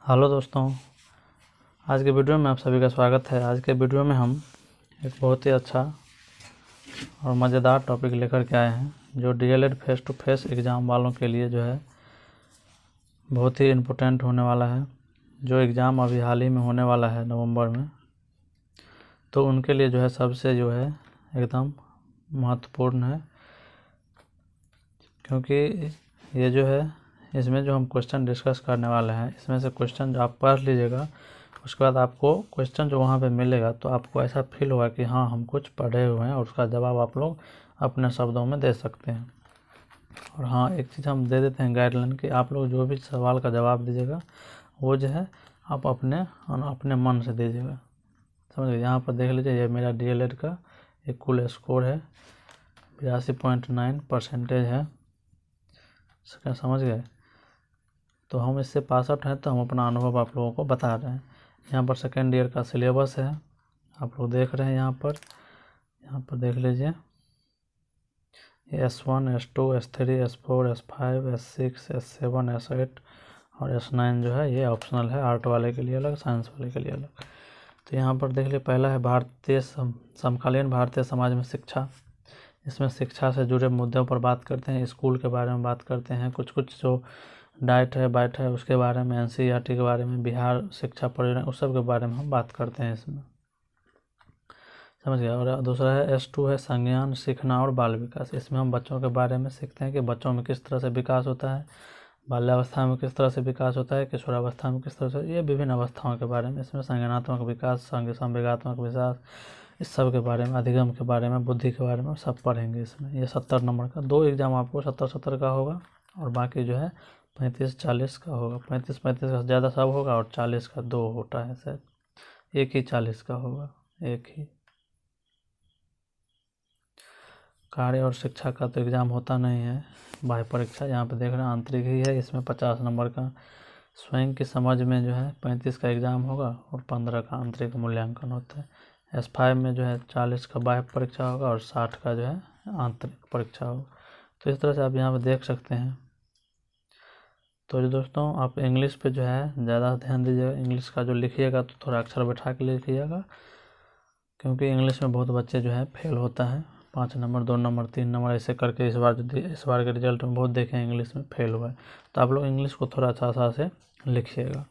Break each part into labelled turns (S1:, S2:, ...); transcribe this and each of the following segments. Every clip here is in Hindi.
S1: हेलो दोस्तों, आज के वीडियो में आप सभी का स्वागत है। आज के वीडियो में हम एक बहुत ही अच्छा और मज़ेदार टॉपिक लेकर के आए हैं जो DElEd face to face exam वालों के लिए जो है बहुत ही इम्पोर्टेंट होने वाला है। जो एग्ज़ाम अभी हाल ही में होने वाला है नवंबर में, तो उनके लिए जो है सबसे जो है एकदम महत्वपूर्ण है, क्योंकि ये जो है इसमें जो हम क्वेश्चन डिस्कस करने वाले हैं, इसमें से क्वेश्चन जो आप पढ़ लीजिएगा, उसके बाद आपको क्वेश्चन जो वहाँ पे मिलेगा तो आपको ऐसा फील होगा कि हाँ हम कुछ पढ़े हुए हैं और उसका जवाब आप लोग अपने शब्दों में दे सकते हैं। और हाँ, एक चीज़ हम दे देते हैं गाइडलाइन कि आप लोग जो भी सवाल का जवाब दीजिएगा वो जो है आप अपने मन से दीजिएगा। समझिए, यहाँ पर देख लीजिए, ये मेरा डीएलएड का एक कुल स्कोर है 82.9% है। समझ गए? तो हम इससे पास आउट हैं, तो हम अपना अनुभव आप लोगों को बता रहे हैं। यहाँ पर सेकेंड ईयर का सिलेबस है, आप लोग देख रहे हैं। यहाँ पर देख लीजिए, S1, S2, S3, S4, S5, S6, S7, S8 और S9 जो है ये ऑप्शनल है, आर्ट वाले के लिए अलग, साइंस वाले के लिए अलग। तो यहाँ पर देख लीजिए, पहला है भारतीय समकालीन भारतीय समाज में शिक्षा। इसमें शिक्षा से जुड़े मुद्दों पर बात करते हैं, स्कूल के बारे में बात करते हैं, कुछ जो डाइट है बाइट है उसके बारे में, एनसीईआरटी के बारे में, बिहार शिक्षा परियोजना, उस सब के बारे में हम बात करते हैं इसमें। समझ गया? और दूसरा है S2 है संज्ञान, सीखना और बाल विकास। इसमें हम बच्चों के बारे में सीखते हैं कि बच्चों में किस तरह से विकास होता है, बाल्यावस्था में किस तरह से विकास होता है, किशोरावस्था में किस तरह से, ये विभिन्न अवस्थाओं के बारे में। इसमें संज्ञानात्मक विकास, संवेगात्मक विकास, इस सब के बारे में, अधिगम के बारे में, बुद्धि के बारे में सब पढ़ेंगे इसमें। ये 70 नंबर का, 2 एग्ज़ाम आपको 70-70 का होगा और बाकी जो है 35-40 का होगा। 35-35 का ज़्यादा सब होगा और 40 का 2 होता है शायद, एक ही 40 का होगा, एक ही। कार्य और शिक्षा का तो एग्ज़ाम होता नहीं है, बाह्य परीक्षा। यहाँ पे देख रहे हैं आंतरिक ही है, इसमें 50 नंबर का। स्वयं की समझ में जो है 35 का एग्ज़ाम होगा और 15 का आंतरिक मूल्यांकन होता है। S5 में जो है 40 का बाह्य परीक्षा होगा और 60 का जो है आंतरिक परीक्षा होगा। तो इस तरह से आप यहाँ पर देख सकते हैं। तो जो दोस्तों, आप इंग्लिश पे जो है ज़्यादा ध्यान दीजिएगा। इंग्लिश का जो लिखिएगा तो थोड़ा अक्षर बैठा के लिखिएगा, क्योंकि इंग्लिश में बहुत बच्चे जो है फेल होता है, 5 नंबर 2 नंबर 3 नंबर ऐसे करके। इस बार के रिजल्ट में बहुत देखे इंग्लिश में फेल हुआ है। तो आप लोग इंग्लिश को थोड़ा अच्छा से लिखिएगा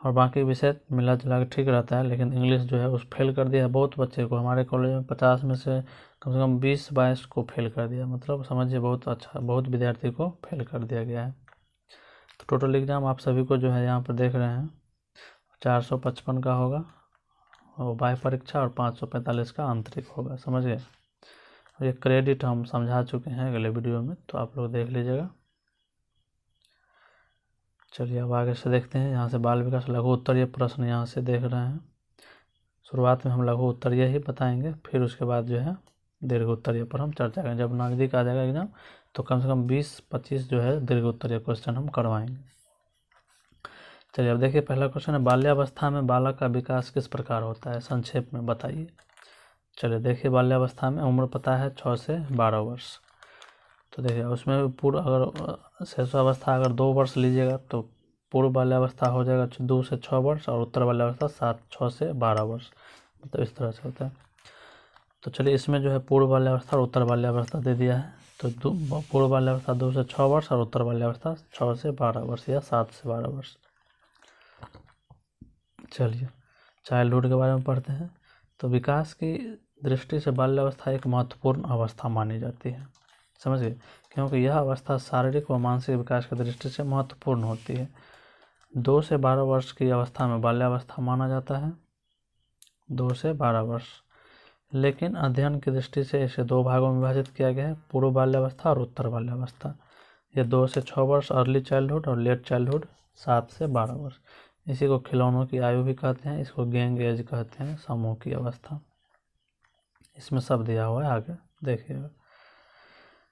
S1: और बाकी विषय मिला जुला के ठीक रहता है, लेकिन इंग्लिश जो है उस फेल कर दिया बहुत बच्चे को। हमारे कॉलेज में 50 में से कम 20-22 को फेल कर दिया। मतलब समझिए, बहुत विद्यार्थी को फेल कर दिया गया है। तो टोटल एग्ज़ाम आप सभी को जो है यहाँ पर देख रहे हैं 455 का होगा और बाह्य परीक्षा, और 545 का आंतरिक होगा। समझ गए? और ये क्रेडिट हम समझा चुके हैं अगले वीडियो में, तो आप लोग देख लीजिएगा। चलिए अब आगे से देखते हैं। यहाँ से बाल विकास लघु उत्तरीय प्रश्न यहाँ से देख रहे हैं। शुरुआत में हम लघु उत्तरीय ही बताएंगे, फिर उसके बाद जो है दीर्घ उत्तरीय पर हम चर्चा करेंगे। जब नज़दीक आ जाएगा एग्जाम तो कम से कम 20-25 जो है दीर्घ उत्तरीय क्वेश्चन हम करवाएंगे। चलिए अब देखिए, पहला क्वेश्चन है, बाल्यावस्था में बालक का विकास किस प्रकार होता है, संक्षेप में बताइए। चलिए देखिए, बाल्यावस्था में उम्र पता है 6 से 12 वर्ष। तो देखिए उसमें पूर्व, अगर शिशुअवस्था अगर 2 वर्ष लीजिएगा तो पूर्व बाल्यावस्था हो जाएगा 2 से 6 वर्ष और उत्तर बाल्यावस्था 6 से 12 वर्ष। मतलब इस तरह से होता है। तो चलिए इसमें जो है पूर्व बाल्यावस्था और उत्तर बाल्यावस्था दे दिया है। तो पूर्व बाल्यावस्था 2 से 6 वर्ष और उत्तर बाल्यावस्था 6 से 12 वर्ष या 7 से 12 वर्ष। चलिए चाइल्डहुड के बारे में पढ़ते हैं। तो विकास की दृष्टि से बाल्यावस्था एक महत्वपूर्ण अवस्था मानी जाती है। समझ गए? क्योंकि यह अवस्था शारीरिक व मानसिक विकास की दृष्टि से महत्वपूर्ण होती है। 2 से 12 वर्ष की अवस्था में बाल्यावस्था माना जाता है, 2 से 12 वर्ष। लेकिन अध्ययन की दृष्टि से इसे 2 भागों में विभाजित किया गया है, पूर्व बाल्यावस्था और उत्तर बाल्यावस्था। ये 2 से 6 वर्ष अर्ली चाइल्डहुड और लेट चाइल्डहुड 7 से 12 वर्ष। इसी को खिलौनों की आयु भी कहते हैं, इसको गैंग एज कहते हैं, समूह की अवस्था। इसमें सब दिया हुआ है, आगे देखिएगा।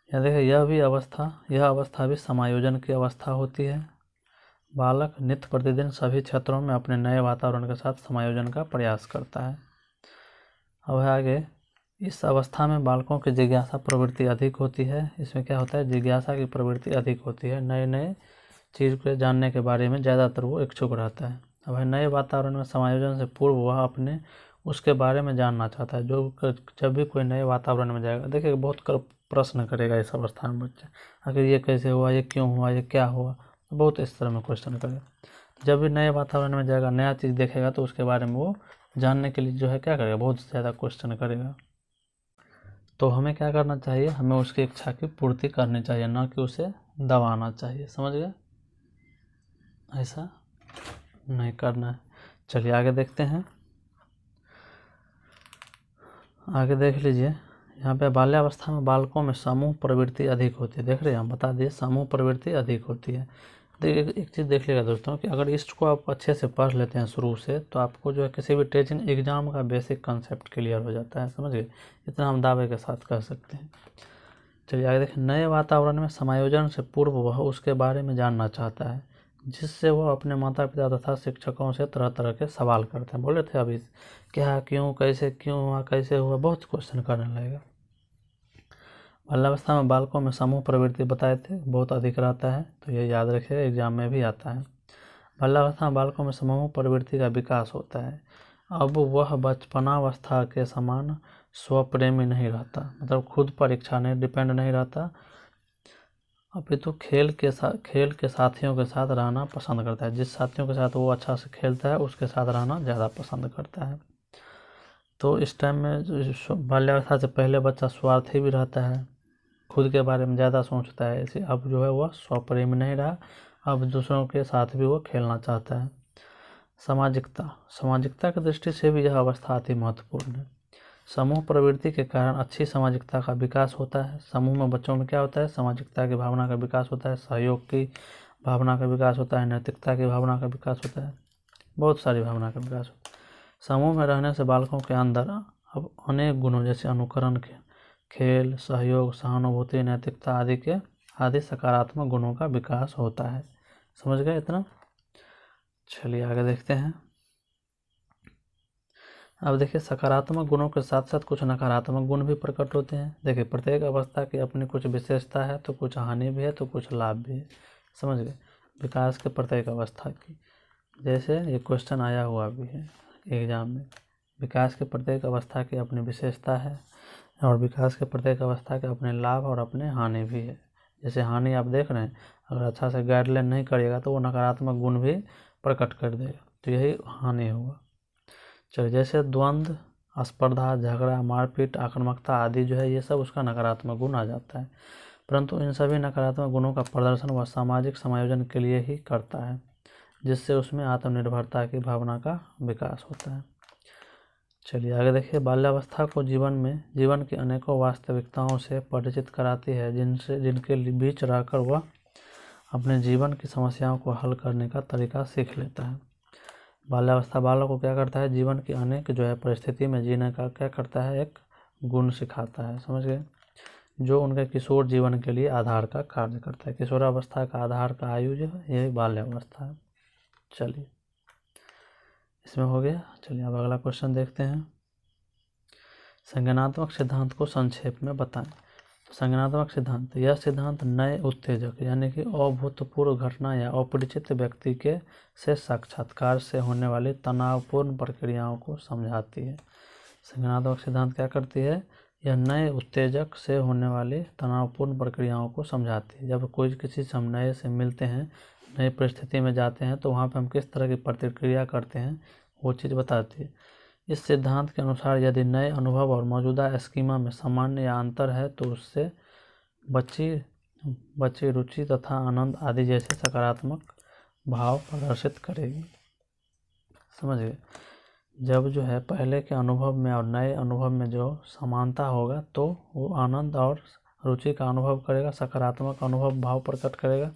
S1: यह देखिए, यह अवस्था भी समायोजन की अवस्था होती है। बालक नित्य प्रतिदिन सभी क्षेत्रों में अपने नए वातावरण के साथ समायोजन का प्रयास करता है। अब आगे, इस अवस्था में बालकों की जिज्ञासा प्रवृत्ति अधिक होती है। इसमें क्या होता है, जिज्ञासा की प्रवृत्ति अधिक होती है, नए नए चीज़ को जानने के बारे में ज़्यादातर वो इच्छुक रहता है। अब है नए वातावरण में समायोजन से पूर्व वह अपने उसके बारे में जानना चाहता है। जब भी कोई नए वातावरण में जाएगा, देखिए बहुत प्रश्न करेगा इस अवस्था में बच्चा, आखिर ये कैसे हुआ, ये क्यों हुआ, ये क्या हुआ, बहुत इस तरह में क्वेश्चन करेगा। जब भी नए वातावरण में जाएगा, नया चीज़ देखेगा, तो उसके बारे में वो जानने के लिए जो है क्या करेगा, बहुत ज़्यादा क्वेश्चन करेगा। तो हमें क्या करना चाहिए, हमें उसकी इच्छा की पूर्ति करनी चाहिए, ना कि उसे दबाना चाहिए। समझ गए, ऐसा नहीं करना है। चलिए आगे देखते हैं। आगे देख लीजिए, यहाँ पे बाल्यावस्था में बालकों में समूह प्रवृत्ति अधिक होती है। देख रहे हैं, हम बता दिए समूह प्रवृत्ति अधिक होती है। देखिए एक चीज़ देख लीजिएगा दोस्तों, कि अगर इसको आप अच्छे से पढ़ लेते हैं शुरू से, तो आपको जो है किसी भी टीचिंग एग्जाम का बेसिक कंसेप्ट क्लियर हो जाता है। समझ गए, इतना हम दावे के साथ कह सकते हैं। चलिए आगे देखें, नए वातावरण में समायोजन से पूर्व वह उसके बारे में जानना चाहता है, जिससे वह अपने माता पिता तथा शिक्षकों से तरह तरह के सवाल करते हैं। बोले थे अभी, क्या, क्यों, कैसे, क्यों हुआ, कैसे हुआ, बहुत क्वेश्चन करने लगेगा। बाल्यावस्था में बालकों में समूह प्रवृत्ति बताए थे, बहुत अधिक रहता है, तो ये याद रखिएगा, एग्जाम में भी आता है। बाल्यावस्था में बालकों में समूह प्रवृत्ति का विकास होता है। अब वह बचपनावस्था के समान स्वप्रेमी नहीं रहता, मतलब खुद पर इच्छा नहीं, डिपेंड नहीं रहता, अपितु खेल के साथियों के साथ रहना पसंद करता है। जिस साथियों के साथ वो अच्छा से खेलता है, उसके साथ रहना ज़्यादा पसंद करता है। तो इस टाइम में बाल्यावस्था से पहले बच्चा स्वार्थी भी रहता है, खुद के बारे में ज़्यादा सोचता है। इसे अब जो है वह स्वप्रेमी नहीं रहा, अब दूसरों के साथ भी वो खेलना चाहता है। सामाजिकता की दृष्टि से भी यह अवस्था अति महत्वपूर्ण है। समूह प्रवृत्ति के कारण अच्छी सामाजिकता का विकास होता है। समूह में बच्चों में क्या होता है, सामाजिकता की भावना का विकास होता है, सहयोग की भावना का विकास होता है, नैतिकता की भावना का विकास होता है, बहुत सारी भावना का विकास होता है। समूह में रहने से बालकों के अंदर अब अनेक गुणों जैसे अनुकरण के, खेल, सहयोग, सहानुभूति, नैतिकता आदि सकारात्मक गुणों का विकास होता है। समझ गए इतना। चलिए आगे देखते हैं। अब देखिए, सकारात्मक गुणों के साथ साथ कुछ नकारात्मक गुण भी प्रकट होते हैं। देखिए, प्रत्येक अवस्था की अपनी कुछ विशेषता है, तो कुछ हानि भी है, तो कुछ लाभ भी है। समझ गए, विकास के प्रत्येक अवस्था की, जैसे ये क्वेश्चन आया हुआ भी है एग्जाम में, विकास के प्रत्येक अवस्था की अपनी विशेषता है, और विकास के प्रत्येक अवस्था के अपने लाभ और अपने हानि भी है। जैसे हानि आप देख रहे हैं, अगर अच्छा से गाइडलाइन नहीं करिएगा तो वो नकारात्मक गुण भी प्रकट कर देगा, तो यही हानि होगा। चलिए, जैसे द्वंद्व, स्पर्धा, झगड़ा, मारपीट, आक्रामकता आदि जो है, ये सब उसका नकारात्मक गुण आ जाता है। परंतु इन सभी नकारात्मक गुणों का प्रदर्शन वह सामाजिक समायोजन के लिए ही करता है, जिससे उसमें आत्मनिर्भरता की भावना का विकास होता है। चलिए आगे देखिए, बाल्यावस्था को जीवन की अनेकों वास्तविकताओं से परिचित कराती है, जिनके बीच रहकर वह अपने जीवन की समस्याओं को हल करने का तरीका सीख लेता है। बाल्यावस्था बालक को क्या करता है, जीवन की अनेक जो है परिस्थिति में जीने का क्या करता है, एक गुण सिखाता है। समझ गए, जो उनके किशोर जीवन के लिए आधार का कार्य करता है। किशोरावस्था का आधार का आयु जो है, यही बाल्यावस्था है। चलिए, इसमें हो गया। चलिए अब अगला क्वेश्चन देखते हैं। संज्ञानात्मक सिद्धांत को संक्षेप में बताएं। तो संज्ञानात्मक सिद्धांत, यह सिद्धांत नए उत्तेजक यानी कि अभूतपूर्व घटना या अपरिचित व्यक्ति के से साक्षात्कार से होने वाली तनावपूर्ण प्रक्रियाओं को समझाती है। संज्ञानात्मक सिद्धांत क्या करती है, यह नए उत्तेजक से होने वाली तनावपूर्ण प्रक्रियाओं को समझाती है। जब कोई किसी से हम नए से मिलते हैं, नई परिस्थिति में जाते हैं, तो वहाँ पे हम किस तरह की प्रतिक्रिया करते हैं, वो चीज़ बताती है। इस सिद्धांत के अनुसार यदि नए अनुभव और मौजूदा स्कीमा में सामान्य या अंतर है, तो उससे बच्ची रुचि तथा आनंद आदि जैसे सकारात्मक भाव प्रदर्शित करेगी। समझ गए, जब जो है पहले के अनुभव में और नए अनुभव में जो समानता होगा, तो वो आनंद और रुचि का अनुभव करेगा, सकारात्मक अनुभव भाव प्रकट करेगा।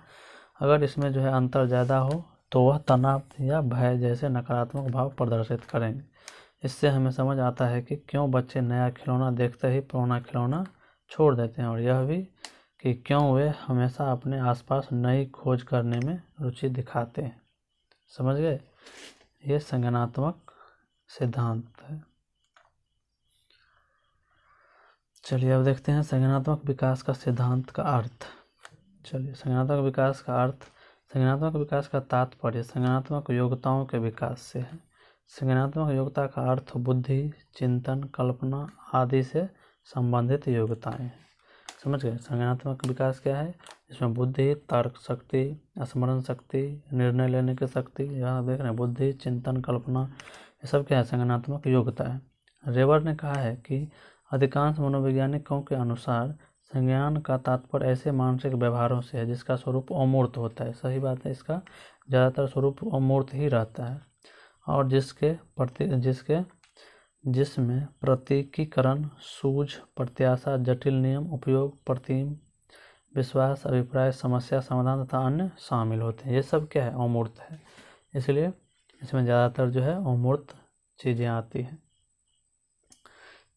S1: अगर इसमें जो है अंतर ज़्यादा हो, तो वह तनाव या भय जैसे नकारात्मक भाव प्रदर्शित करेंगे। इससे हमें समझ आता है कि क्यों बच्चे नया खिलौना देखते ही पुराना खिलौना छोड़ देते हैं, और यह भी कि क्यों वे हमेशा अपने आसपास नई खोज करने में रुचि दिखाते हैं। समझ गए, ये संज्ञानात्मक सिद्धांत है। चलिए अब देखते हैं संज्ञानात्मक विकास का सिद्धांत का अर्थ। चलिए, संज्ञानात्मक विकास का अर्थ, संज्ञानात्मक विकास का तात्पर्य संज्ञानात्मक योग्यताओं के विकास से है। संज्ञानात्मक योग्यता का अर्थ बुद्धि, चिंतन, कल्पना आदि से संबंधित योग्यताएं हैं। समझ गए। संज्ञानात्मक विकास क्या है? इसमें बुद्धि, तर्क शक्ति, स्मरण शक्ति, निर्णय लेने की शक्ति, यहाँ देख रहे हैं बुद्धि, चिंतन, कल्पना, ये सब क्या है? संज्ञानात्मक योग्यता है। रेबर ने कहा है कि अधिकांश मनोवैज्ञानिकों के अनुसार संज्ञान का तात्पर्य ऐसे मानसिक व्यवहारों से है जिसका स्वरूप अमूर्त होता है। सही बात है, इसका ज़्यादातर स्वरूप अमूर्त ही रहता है और जिसमें प्रतीकीकरण, सूझ, प्रत्याशा, जटिल नियम, उपयोग, प्रतिम, विश्वास, अभिप्राय, समस्या समाधान तथा अन्य शामिल होते हैं। ये सब क्या है? अमूर्त है, इसलिए इसमें ज़्यादातर जो है अमूर्त चीज़ें आती हैं।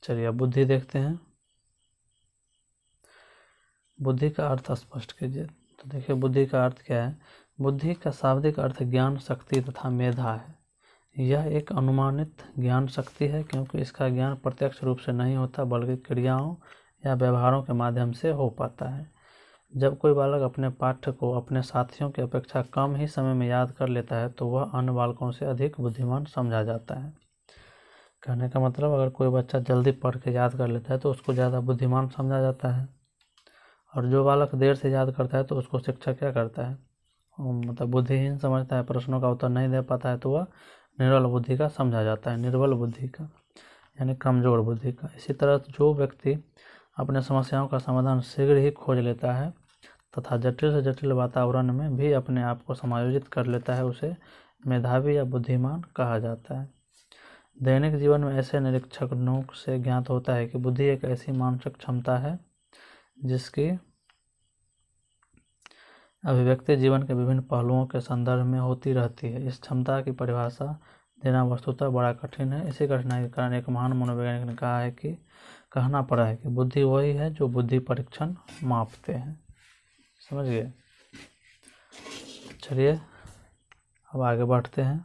S1: चलिए अब बुद्धि देखते हैं। बुद्धि का अर्थ स्पष्ट कीजिए। तो देखिए बुद्धि का अर्थ क्या है? बुद्धि का शाब्दिक अर्थ ज्ञान शक्ति तथा मेधा है। यह एक अनुमानित ज्ञान शक्ति है क्योंकि इसका ज्ञान प्रत्यक्ष रूप से नहीं होता बल्कि क्रियाओं या व्यवहारों के माध्यम से हो पाता है। जब कोई बालक अपने पाठ्य को अपने साथियों की अपेक्षा कम ही समय में याद कर लेता है तो वह अन्य बालकों से अधिक बुद्धिमान समझा जाता है। कहने का मतलब अगर कोई बच्चा जल्दी पढ़ के याद कर लेता है तो उसको ज़्यादा बुद्धिमान समझा जाता है, और जो बालक देर से याद करता है तो उसको शिक्षक क्या करता है? मतलब बुद्धिहीन समझता है, प्रश्नों का उत्तर नहीं दे पाता है तो वह निर्बल बुद्धि का समझा जाता है, निर्बल बुद्धि का यानी कमज़ोर बुद्धि का। इसी तरह जो व्यक्ति अपने समस्याओं का समाधान शीघ्र ही खोज लेता है तथा जटिल से जटिल वातावरण में भी अपने आप को समायोजित कर लेता है उसे मेधावी या बुद्धिमान कहा जाता है। दैनिक जीवन में ऐसे निरीक्षणों से ज्ञात होता है कि बुद्धि एक ऐसी मानसिक क्षमता है जिसकी अभिव्यक्ति जीवन के विभिन्न पहलुओं के संदर्भ में होती रहती है। इस क्षमता की परिभाषा देना वस्तुतः बड़ा कठिन है। इसी कठिनाई के कारण एक महान मनोवैज्ञानिक ने कहना पड़ा है कि बुद्धि वही है जो बुद्धि परीक्षण मापते हैं। समझ गए। चलिए अब आगे बढ़ते हैं।